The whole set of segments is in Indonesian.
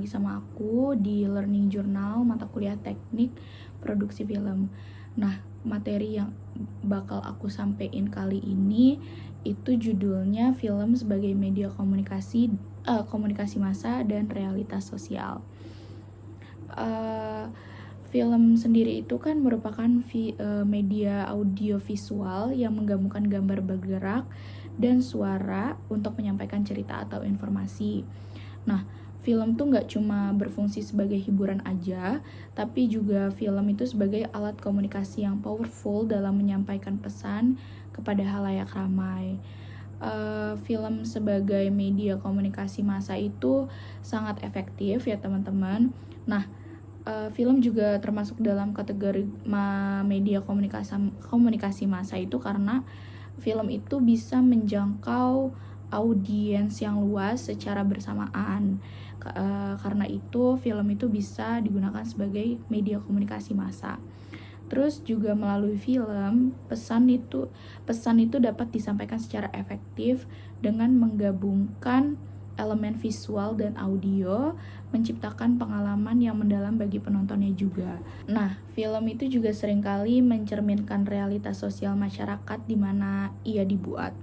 lagi sama aku di Learning Journal mata kuliah teknik produksi film. Nah, materi yang bakal aku sampein kali ini itu judulnya film sebagai media komunikasi massa dan realitas sosial. Film sendiri itu kan merupakan media audiovisual yang menggabungkan gambar bergerak dan suara untuk menyampaikan cerita atau informasi. Nah, film tuh nggak cuma berfungsi sebagai hiburan aja, tapi juga film itu sebagai alat komunikasi yang powerful dalam menyampaikan pesan kepada halayak ramai. Film sebagai media komunikasi massa itu sangat efektif ya teman-teman. Nah, film juga termasuk dalam kategori media komunikasi massa itu karena film itu bisa menjangkau audiens yang luas secara bersamaan. Karena itu film itu bisa digunakan sebagai media komunikasi massa. Terus juga melalui film, pesan itu dapat disampaikan secara efektif dengan menggabungkan elemen visual dan audio, menciptakan pengalaman yang mendalam bagi penontonnya juga. Nah, film itu juga seringkali mencerminkan realitas sosial masyarakat di mana ia dibuat.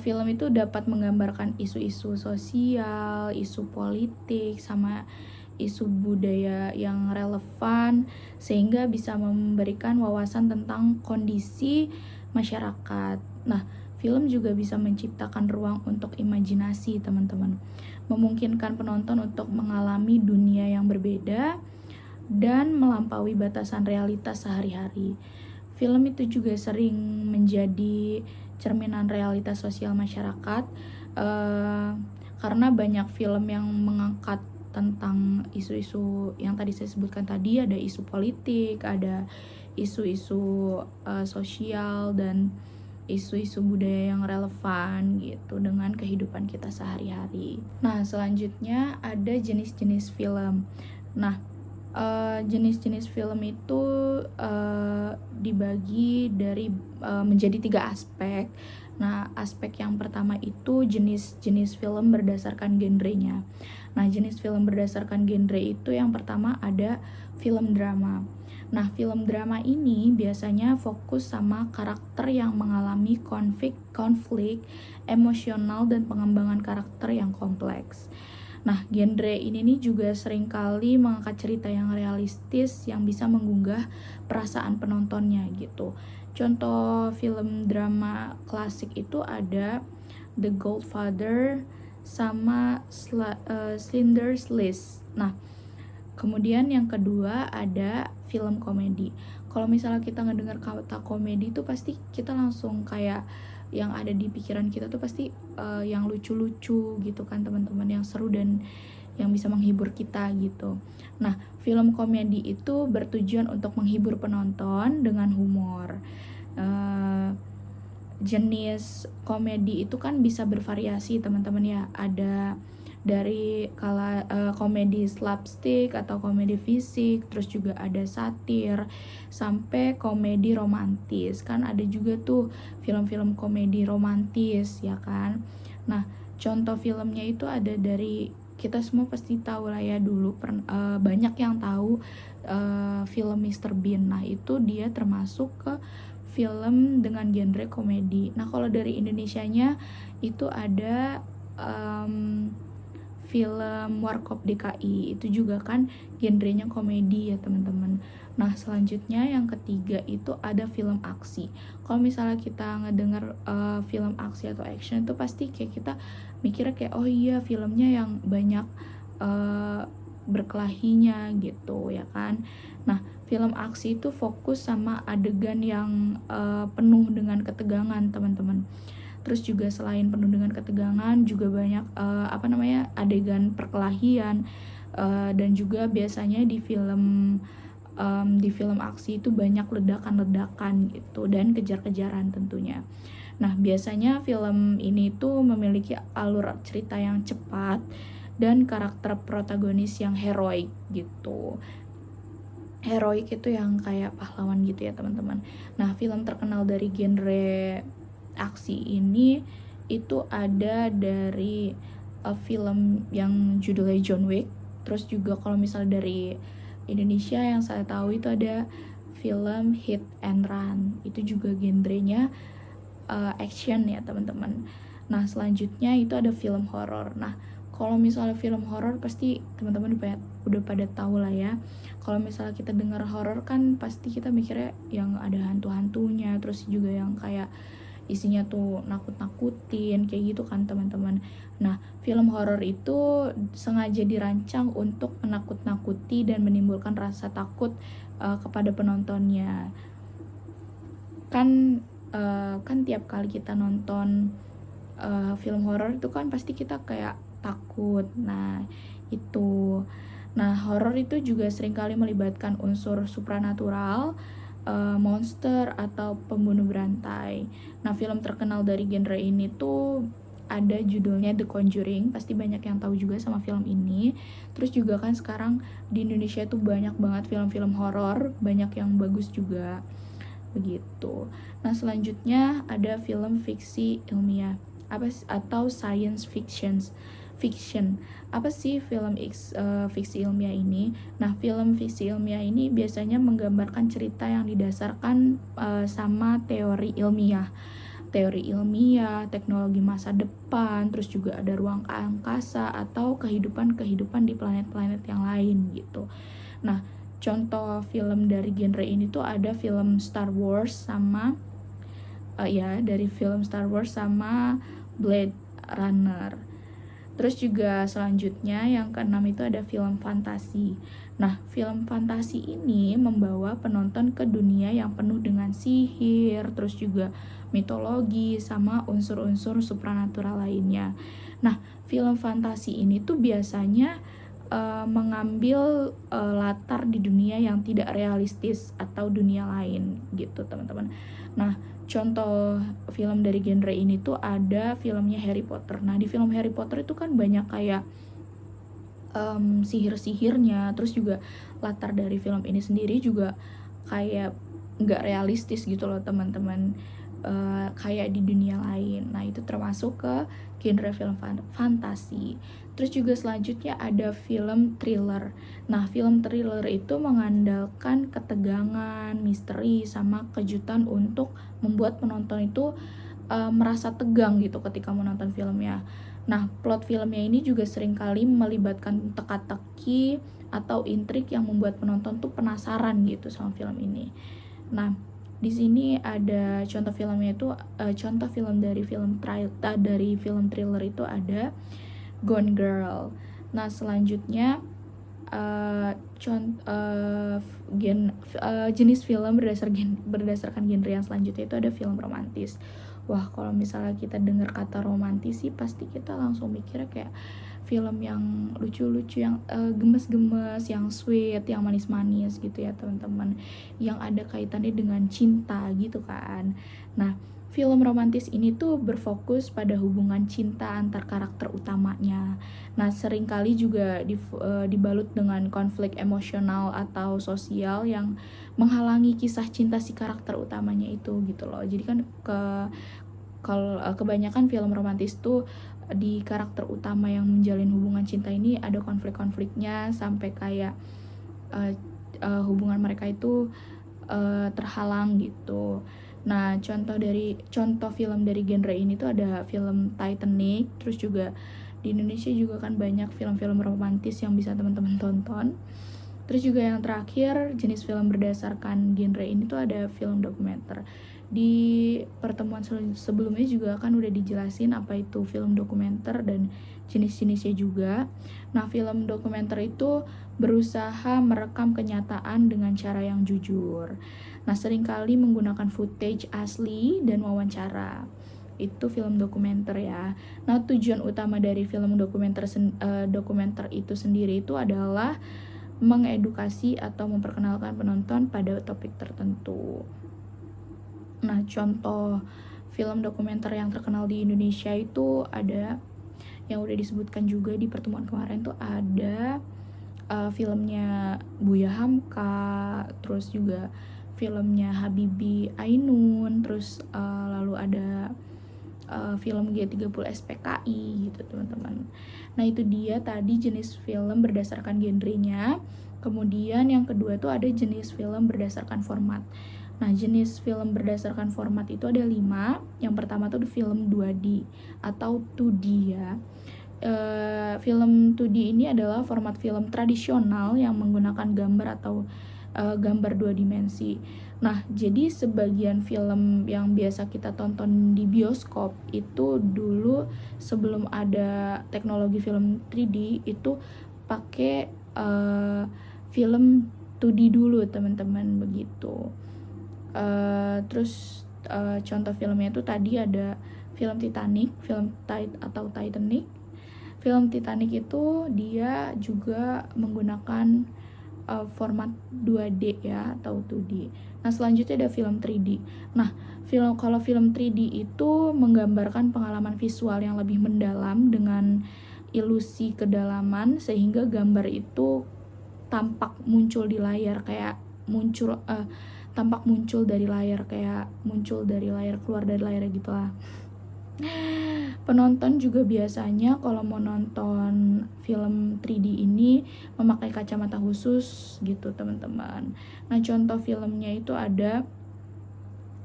Film itu dapat menggambarkan isu-isu sosial, isu politik, sama isu budaya yang relevan sehingga bisa memberikan wawasan tentang kondisi masyarakat. Nah, film juga bisa menciptakan ruang untuk imajinasi, teman-teman. Memungkinkan penonton untuk mengalami dunia yang berbeda dan melampaui batasan realitas sehari-hari. Film itu juga sering menjadi cerminan realitas sosial masyarakat karena banyak film yang mengangkat tentang isu-isu yang tadi saya sebutkan tadi, ada isu politik, ada isu-isu sosial dan isu-isu budaya yang relevan gitu dengan kehidupan kita sehari-hari. Nah, selanjutnya ada jenis-jenis film. Nah, jenis-jenis film itu dibagi menjadi 3 aspek. Nah, aspek yang pertama itu jenis-jenis film berdasarkan genrenya. Nah, jenis film berdasarkan genre itu yang pertama ada film drama. Nah, film drama ini biasanya fokus sama karakter yang mengalami konflik emosional dan pengembangan karakter yang kompleks. Nah, genre ini nih juga seringkali mengangkat cerita yang realistis yang bisa menggugah perasaan penontonnya gitu. Contoh film drama klasik itu ada The Godfather sama Schindler's List. Nah, kemudian yang kedua ada film komedi. Kalau misalnya kita ngedengar kata komedi itu pasti kita langsung kayak yang ada di pikiran kita tuh pasti yang lucu-lucu gitu kan teman-teman, yang seru dan yang bisa menghibur kita gitu. Nah, film komedi itu bertujuan untuk menghibur penonton dengan humor. Jenis komedi itu kan bisa bervariasi teman-teman ya, ada dari komedi slapstick atau komedi fisik, terus juga ada satir sampai komedi romantis. Kan ada juga tuh film-film komedi romantis ya kan. Nah, contoh filmnya itu ada dari, kita semua pasti tahu lah ya dulu banyak yang tahu film Mr. Bean. Nah, itu dia termasuk ke film dengan genre komedi. Nah, kalau dari Indonesianya itu ada film Warkop DKI, itu juga kan genrenya komedi ya teman-teman. Nah, selanjutnya yang ketiga itu ada film aksi. Kalau misalnya kita ngedengar film aksi atau action itu pasti kayak kita mikirnya kayak oh iya filmnya yang banyak berkelahinya gitu ya kan. Nah, film aksi itu fokus sama adegan yang penuh dengan ketegangan teman-teman. Terus juga selain penuh dengan ketegangan juga banyak adegan perkelahian dan juga biasanya di film aksi itu banyak ledakan-ledakan gitu dan kejar-kejaran tentunya. Nah, biasanya film ini tuh memiliki alur cerita yang cepat dan karakter protagonis yang heroik gitu. Heroik itu yang kayak pahlawan gitu ya teman-teman. Nah, film terkenal dari genre aksi ini itu ada dari film yang judulnya John Wick. Terus juga kalau misalnya dari Indonesia yang saya tahu itu ada film Hit and Run, itu juga genrenya action ya teman-teman. Nah selanjutnya itu ada film horor. Nah kalau misalnya film horor pasti teman-teman udah pada tahu lah ya. Kalau misalnya kita dengar horor kan pasti kita mikirnya yang ada hantu-hantunya, terus juga yang kayak isinya tuh nakut-nakutin kayak gitu kan teman-teman. Nah film horor itu sengaja dirancang untuk menakut-nakuti dan menimbulkan rasa takut kepada penontonnya. Kan tiap kali kita nonton film horor itu kan pasti kita kayak takut. Nah itu, nah horor itu juga seringkali melibatkan unsur supranatural, monster atau pembunuh berantai. Nah film terkenal dari genre ini tuh ada judulnya The Conjuring, pasti banyak yang tahu juga sama film ini. Terus juga kan sekarang di Indonesia tuh banyak banget film-film horor, banyak yang bagus juga begitu. Nah selanjutnya ada film fiksi ilmiah atau science fiction. Apa sih film fiksi ilmiah ini? Nah film fiksi ilmiah ini biasanya menggambarkan cerita yang didasarkan sama teori ilmiah, teknologi masa depan, terus juga ada ruang angkasa atau kehidupan di planet-planet yang lain gitu. Nah contoh film dari genre ini tuh ada film Star Wars sama dari film Star Wars sama Blade Runner. Terus juga selanjutnya yang keenam itu ada film fantasi. Nah, film fantasi ini membawa penonton ke dunia yang penuh dengan sihir, terus juga mitologi sama unsur-unsur supranatural lainnya. Nah, film fantasi ini tuh biasanya mengambil latar di dunia yang tidak realistis atau dunia lain gitu, teman-teman. Nah, contoh film dari genre ini tuh ada filmnya Harry Potter. Nah di film Harry Potter itu kan banyak kayak sihir-sihirnya, terus juga latar dari film ini sendiri juga kayak nggak realistis gitu loh teman-teman, kayak di dunia lain. Nah itu termasuk ke genre film fantasi. Terus juga selanjutnya ada film thriller. Nah film thriller itu mengandalkan ketegangan, misteri, sama kejutan untuk membuat penonton itu merasa tegang gitu ketika menonton filmnya. Nah plot filmnya ini juga seringkali melibatkan teka-teki atau intrik yang membuat penonton tuh penasaran gitu sama film ini. Nah di sini ada contoh filmnya itu contoh film dari film thriller itu ada Gone Girl. Nah selanjutnya jenis film berdasarkan genre yang selanjutnya itu ada film romantis. Wah kalau misalnya kita dengar kata romantis sih pasti kita langsung mikirnya kayak film yang lucu-lucu, yang gemes-gemes, yang sweet, yang manis-manis gitu ya teman-teman, yang ada kaitannya dengan cinta gitu kan. Nah film romantis ini tuh berfokus pada hubungan cinta antar karakter utamanya. Nah, seringkali juga dibalut dengan konflik emosional atau sosial yang menghalangi kisah cinta si karakter utamanya itu gitu loh. Jadi kan kebanyakan film romantis tuh di karakter utama yang menjalin hubungan cinta ini ada konflik-konfliknya sampai kayak hubungan mereka itu terhalang gitu. Nah, contoh film dari genre ini tuh ada film Titanic, terus juga di Indonesia juga kan banyak film-film romantis yang bisa teman-teman tonton. Terus juga yang terakhir, jenis film berdasarkan genre ini tuh ada film dokumenter. Di pertemuan sebelumnya juga kan udah dijelasin apa itu film dokumenter dan jenis-jenisnya juga. Nah, film dokumenter itu berusaha merekam kenyataan dengan cara yang jujur. Nah, seringkali menggunakan footage asli dan wawancara. Itu film dokumenter ya. Nah, tujuan utama dari film dokumenter itu sendiri itu adalah mengedukasi atau memperkenalkan penonton pada topik tertentu. Nah, contoh film dokumenter yang terkenal di Indonesia itu ada yang udah disebutkan juga di pertemuan kemarin tuh ada filmnya Buya Hamka, terus juga filmnya Habibie Ainun, terus lalu ada film G30 SPKI gitu teman-teman. Nah itu dia tadi jenis film berdasarkan genrenya. Kemudian yang kedua tuh ada jenis film berdasarkan format. Nah jenis film berdasarkan format itu ada 5. Yang pertama tuh film 2D atau 2D ya. Film 2D ini adalah format film tradisional yang menggunakan gambar atau gambar 2 dimensi. Nah, jadi sebagian film yang biasa kita tonton di bioskop itu dulu sebelum ada teknologi film 3D itu pakai film 2D dulu teman-teman begitu. Terus contoh filmnya itu tadi ada film Titanic, film Titanic. Film Titanic itu dia juga menggunakan format 2D ya atau 2D. Nah, selanjutnya ada film 3D. Nah, kalau film 3D itu menggambarkan pengalaman visual yang lebih mendalam dengan ilusi kedalaman sehingga gambar itu tampak muncul di layar kayak tampak muncul dari layar kayak muncul dari layar keluar dari layar gitulah. Penonton juga biasanya kalau mau nonton film 3D ini memakai kacamata khusus gitu teman-teman. Nah contoh filmnya itu ada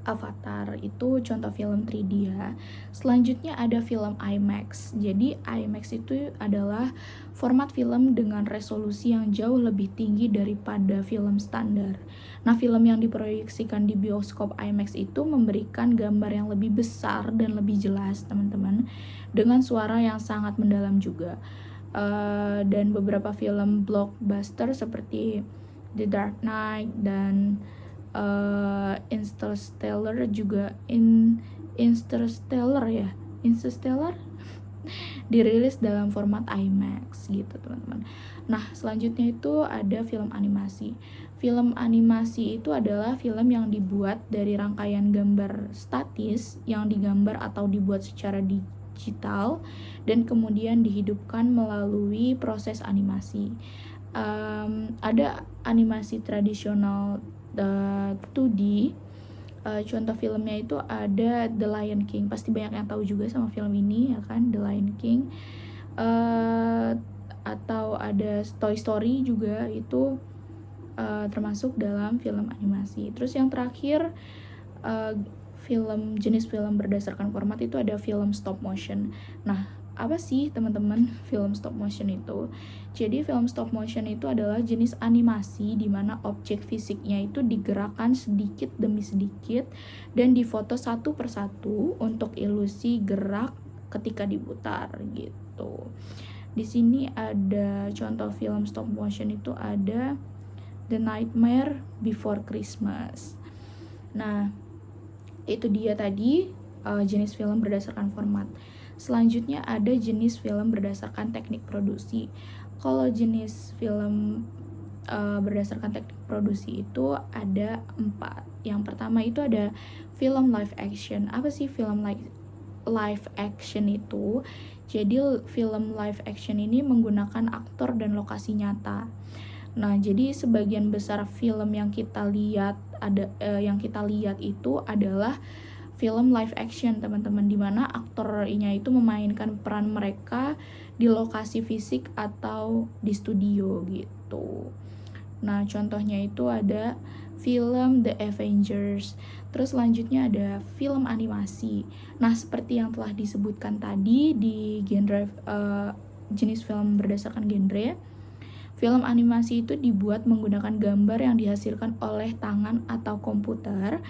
Avatar, itu contoh film 3D ya. Selanjutnya ada film IMAX. Jadi IMAX itu adalah format film dengan resolusi yang jauh lebih tinggi daripada film standar. Nah, film yang diproyeksikan di bioskop IMAX itu memberikan gambar yang lebih besar dan lebih jelas, teman-teman, dengan suara yang sangat mendalam juga. Dan beberapa film blockbuster seperti The Dark Knight dan Interstellar juga Interstellar dirilis dalam format IMAX gitu teman-teman. Nah selanjutnya itu ada film animasi. Film animasi itu adalah film yang dibuat dari rangkaian gambar statis yang digambar atau dibuat secara digital dan kemudian dihidupkan melalui proses animasi. Ada animasi tradisional 2D. Contoh filmnya itu ada The Lion King. Pasti banyak yang tahu juga sama film ini ya kan, The Lion King. Atau ada Toy Story juga, itu termasuk dalam film animasi. Terus yang terakhir jenis film berdasarkan format itu ada film stop motion. Nah, apa sih teman-teman film stop motion itu? Jadi film stop motion itu adalah jenis animasi di mana objek fisiknya itu digerakkan sedikit demi sedikit dan difoto satu persatu untuk ilusi gerak ketika diputar gitu. Di sini ada contoh film stop motion itu ada The Nightmare Before Christmas. Nah, itu dia tadi jenis film berdasarkan format. Selanjutnya ada jenis film berdasarkan teknik produksi. Kalau jenis film berdasarkan teknik produksi itu ada 4. Yang pertama itu ada film live action. Apa sih film live action itu? Jadi film live action ini menggunakan aktor dan lokasi nyata. Nah, jadi sebagian besar film yang kita lihat itu adalah film live action, teman-teman, di mana aktornya itu memainkan peran mereka di lokasi fisik atau di studio gitu. Nah, contohnya itu ada film The Avengers. Terus selanjutnya ada film animasi. Nah, seperti yang telah disebutkan tadi di genre jenis film berdasarkan genre, film animasi itu dibuat menggunakan gambar yang dihasilkan oleh tangan atau komputer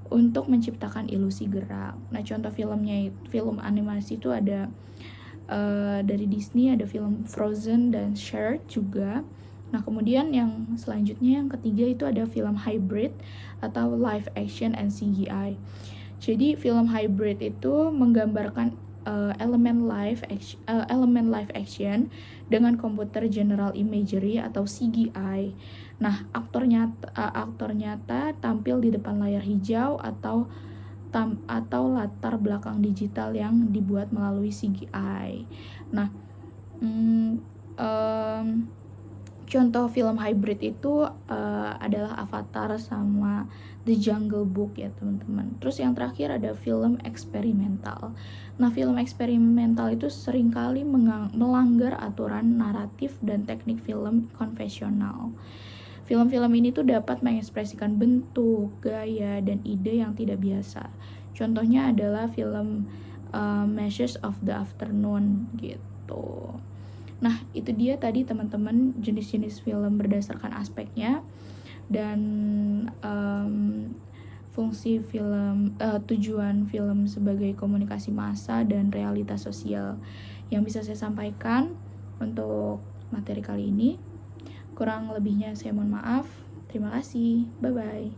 untuk menciptakan ilusi gerak. Nah, contoh film animasi itu ada dari Disney, ada film Frozen dan Shrek juga. Nah, kemudian yang selanjutnya yang ketiga itu ada film hybrid atau live action and CGI. Jadi film hybrid itu menggambarkan elemen live action dengan komputer general imagery atau CGI. Nah, aktor nyata tampil di depan layar hijau atau latar belakang digital yang dibuat melalui CGI. Nah, Contoh film hybrid itu adalah Avatar sama The Jungle Book ya teman-teman. Terus yang terakhir ada film eksperimental. Nah, film eksperimental itu seringkali melanggar aturan naratif dan teknik film konvensional. Film-film ini tuh dapat mengekspresikan bentuk, gaya, dan ide yang tidak biasa. Contohnya adalah film Measures of the Afternoon gitu. Nah, itu dia tadi teman-teman jenis-jenis film berdasarkan aspeknya dan fungsi film, tujuan film sebagai komunikasi massa dan realitas sosial yang bisa saya sampaikan untuk materi kali ini. Kurang lebihnya saya mohon maaf. Terima kasih. Bye-bye.